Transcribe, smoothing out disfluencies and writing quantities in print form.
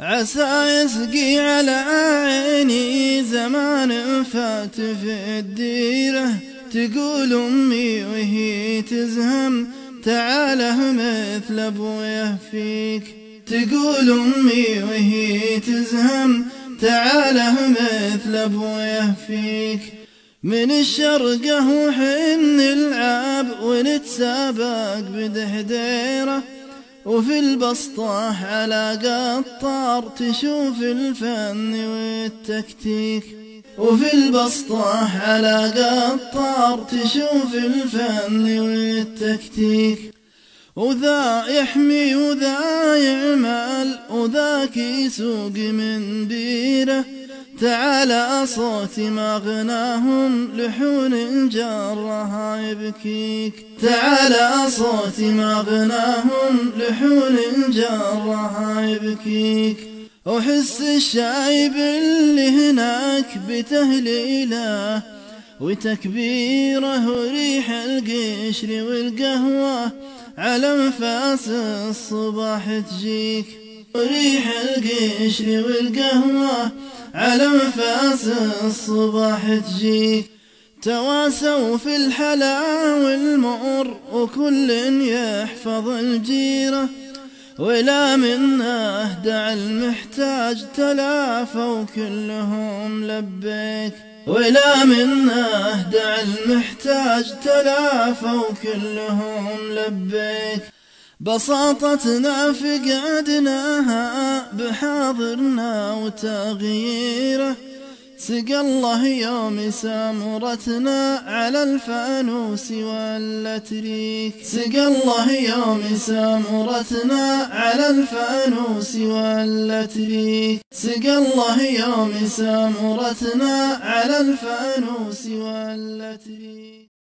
عسى يسقي على عيني زمان فات في الديرة، تقول أمي وهي تزهم تعاله مثل أبويه فيك. تقول أمي وهي تزهم تعاله مثل أبويه فيك. من الشرقة وحن نلعب ونتسابق بدحديرة، وفي البسطة على قطار تشوف الفن والتكتيك. وفي البسطة على قطار تشوف الفن والتكتيك. وذا يحمي وذا يعمل وذاك يسوق من بيره، تعالى صوت ما غناهم لحون جرها يبكيك. تعالى صوت ما غناهم لحون جرها يبكيك. وحس الشايب اللي هناك بتهليله وتكبيره، وريح القشر والقهوة على انفاس الصباح تجيك. وريح القشر والقهوة على انفاس الصباح تجيك. تواسوا في الحلا والمر وكل يحفظ الجيرة، ولا منه دع المحتاج تلافى وكلهم لبيك. ولا منه دع المحتاج تلافى وكلهم لبيك. بساطتنا فقدناها بحاضرنا وتغييره، سقى الله يوم سامرتنا على الفانوس واللتريك. سقى الله يوم سامرتنا على الفانوس واللتريك. سقى الله يوم سامرتنا على الفانوس واللتريك.